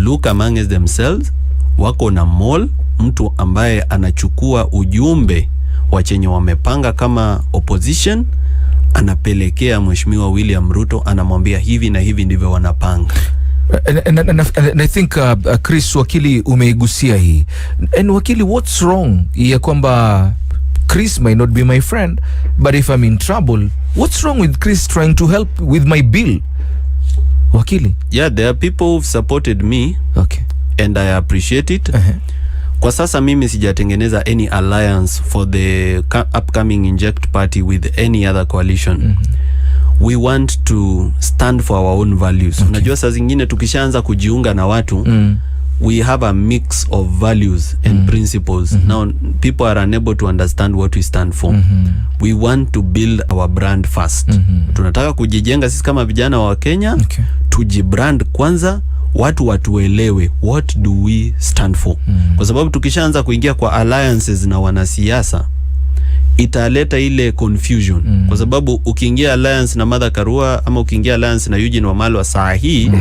look among themselves, wako na mall, mtu ambaye anachukua ujumbe wa chenye wamepanga kama opposition, anapelekea Mheshimiwa William Ruto, anamwambia hivi na hivi ndivyo wanapanga. And I think Chris, wakili umeigusia hii. And wakili, what's wrong ya kwamba Chris may not be my friend, but if I'm in trouble, what's wrong with Chris trying to help with my bill? Wakili? Yeah, there are people who've supported me. Okay. And I appreciate it. Kwa sasa mimi sijatengeneza any alliance for the upcoming Inject party with any other coalition. We want to stand for our own values. Unajua saa zingine tukishaanza kujiunga na watu, we have a mix of values and principles. Now people are unable to understand what we stand for. We want to build our brand first. Tunataka kujijenga sisi kama vijana wa Kenya. Tujibrand kwanza, watu watuelewe what do we stand for. Kwa sababu tukishaanza kuingia kwa alliances na wanasiasa, italeta ile confusion. Kwa sababu ukiingia alliance na Martha Karua ama ukiingia alliance na Eugene Wamalwa saa hii,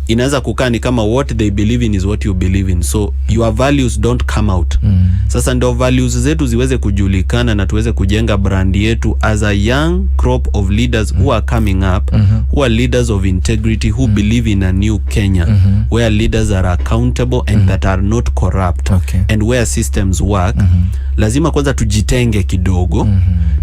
inaweza kukaa ni kama what they believe in is what you believe in, so your values don't come out. Sasa ndio values zetu ziweze kujulikana na tuweze kujenga brand yetu as a young crop of leaders who are coming up, who are leaders of integrity, who believe in a new Kenya, where leaders are accountable and that are not corrupt, and where systems work. Lazima kwanza tujitenge kidogo,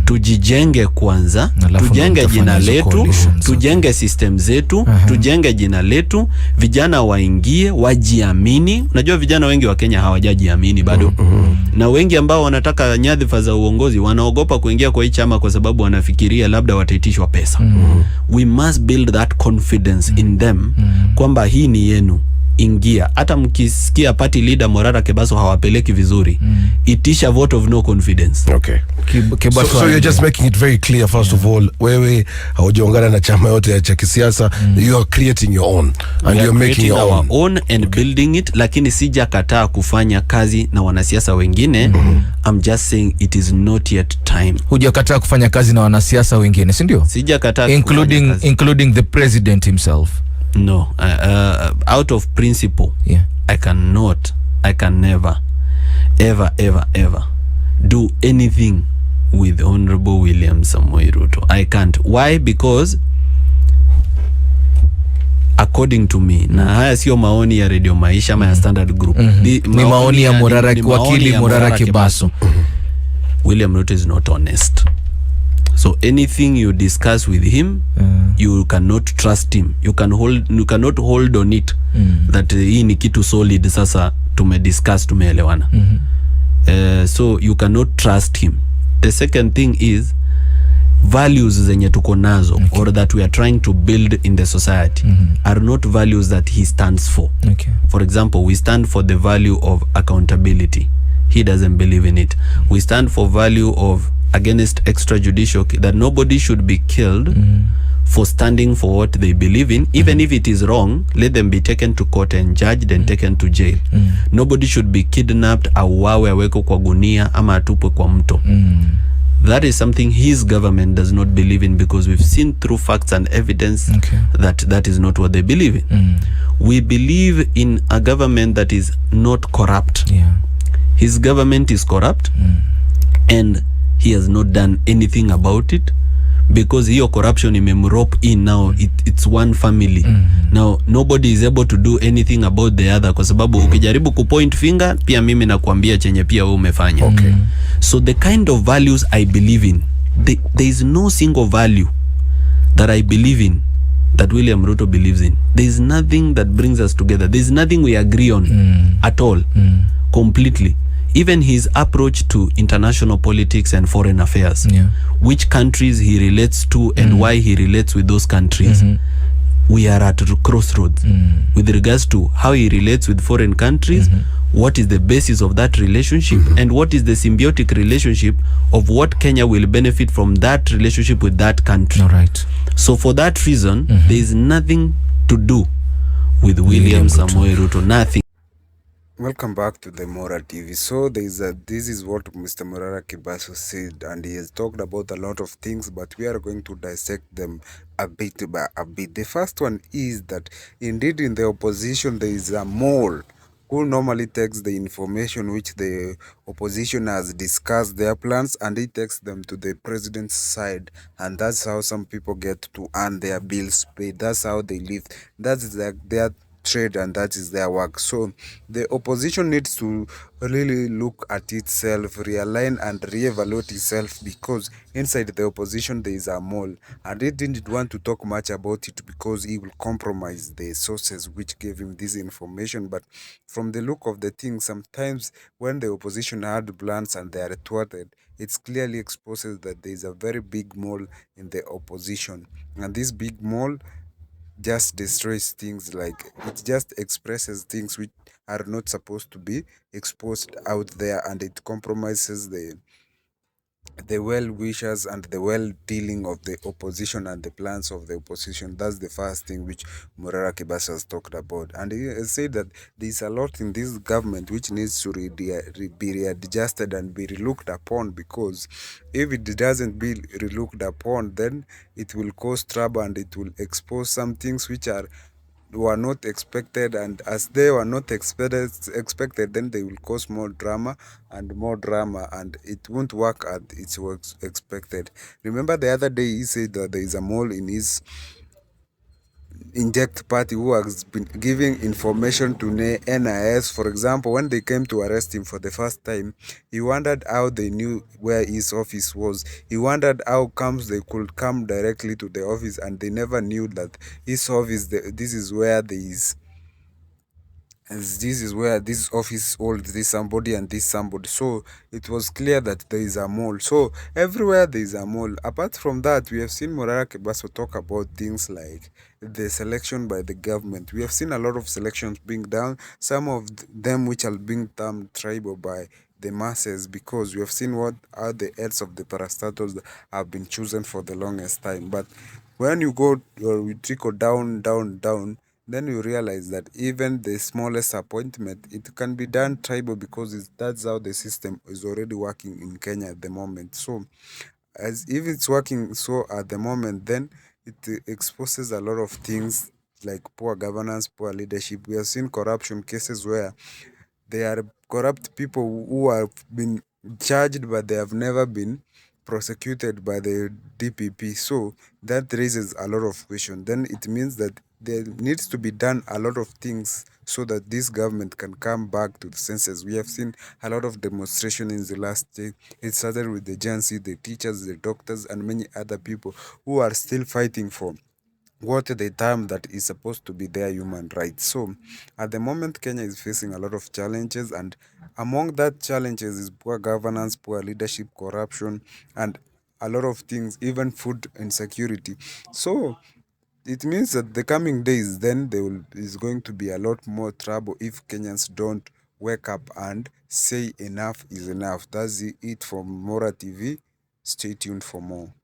tujijenge kwanza, tujenge jina letu, tujenge system zetu, tujenge jina letu, vijana waingie, wajiamini. Unajua vijana wengi wa Kenya hawajajiamini bado. Na wengi ambao wanataka nyadhifa za uongozi wanaogopa kuingia kwa hii chama kwa sababu wanafikiria labda wataitishwa pesa. We must build that confidence in them kwamba hii ni yenu. Ingia. Hata mkisikia party leader Morara Kebaso hawapeleki vizuri, itisha vote of no confidence. Okay. So you're just making it very clear, first of all, wewe haujaungana na chama yote ya kisiasa, you are creating your own and you're making your own and building it. Lakini sija kataa kufanya kazi na wanasiasa wengine. I'm just saying it is not yet time. Hujakataa kufanya kazi na wanasiasa wengine, si ndio? Sija kataa, including the president himself. No, out of principle, I can never, ever do anything with Honorable William Samoei Ruto. I can't. Why? Because according to me, na haya sio maoni ya Radio Maisha ama ya Standard Group, ni maoni ya wakili Morara Kebaso. William Ruto is not honest. So anything you discuss with him, you cannot trust him. You cannot hold on it that hii ni kitu solid sasa tumediscuss, tumeelewana. So you cannot trust him. The second thing is values zenye tuko nazo or that we are trying to build in the society are not values that he stands for. For example, we stand for the value of accountability. He doesn't believe in it. We stand for value of against extrajudicial, that nobody should be killed for standing for what they believe in. Even if it is wrong, let them be taken to court and judged and taken to jail. Nobody should be kidnapped, auawe, awekwe kwa gunia ama atupwe kwa mto. That is something his government does not believe in, because we've seen through facts and evidence that is not what they believe in. We believe in a government that is not corrupt. His government is corrupt, and he has not done anything about it, because hiyo corruption imemrope in now. It's one family. Now nobody is able to do anything about the other, kwa sababu ukijaribu kupoint finger pia mimi nakuambia chenye pia wewe umefanya. So the kind of values I believe in, there is no single value that I believe in that William Ruto believes in. There is nothing that brings us together. There is nothing we agree on at all, completely. Even his approach to international politics and foreign affairs, which countries he relates to and why he relates with those countries, we are at a crossroads with regards to how he relates with foreign countries, what is the basis of that relationship, and what is the symbiotic relationship of what Kenya will benefit from that relationship with that country. So for that reason, there is nothing to do with William Samoei Ruto, nothing. Welcome back to the Morara TV. So this is what Mr. Morara Kebaso said, and he has talked about a lot of things, but we are going to dissect them a bit by a bit. The first one is that indeed in the opposition there is a mole who normally takes the information which the opposition has discussed their plans, and he takes them to the president's side, and that's how some people get to earn their bills paid. That's how they live. That's their trade, and that is their work. So the opposition needs to really look at itself, realign and reevaluate itself, because inside the opposition there is a mole, and he didn't want to talk much about it because he will compromise the sources which gave him this information. But from the look of the thing, sometimes when the opposition had plans and they are thwarted, it clearly exposes that there is a very big mole in the opposition, and this big mole just destroys things. Like, it just expresses things which are not supposed to be exposed out there, and it compromises the well wishers and the well dealing of the opposition and the plans of the opposition. That's the first thing which Morara Kibasa has talked about. And he has said that there's a lot in this government which needs to be readjusted and be relooked upon, because if it doesn't be relooked upon, then it will cause trouble and it will expose some things which are were not expected, and as they were not expected, then they will cause more drama and more drama, and it won't work as it was expected. Remember the other day he said that there is a mole in his inject party who has been giving information to NIS. For example, when they came to arrest him for the first time, he wondered how they knew where his office was. He wondered how comes they could come directly to the office and they never knew that his office, this is where there is, as this is where this office holds this somebody and this somebody. So it was clear that there is a mole. So everywhere there is a mole. Apart from that, we have seen Morara Kebaso talk about things like the selection by the government. We have seen a lot of selections being done, some of them which are being termed tribal by the masses, because we have seen what are the heads of the parastatals that have been chosen for the longest time. But when you go or you trickle down, then you realize that even the smallest appointment, it can be done tribal, because that's how the system is already working in Kenya at the moment. So as if it's working so at the moment, then it exposes a lot of things like poor governance, poor leadership. We have seen corruption cases where they are corrupt people who have been charged, but they have never been prosecuted by the DPP. So that raises a lot of questions. Then it means that there needs to be done a lot of things so that this government can come back to the senses. We have seen a lot of demonstration in the last day. It started with the Gen Z, the teachers, the doctors, and many other people who are still fighting for what the term that is supposed to be their human rights. So at the moment, Kenya is facing a lot of challenges, and among that challenges is poor governance, poor leadership, corruption, and a lot of things, even food insecurity. So it means that the coming days, then there is going to be a lot more trouble if Kenyans don't wake up and say enough is enough. That's it from Mora TV. Stay tuned for more.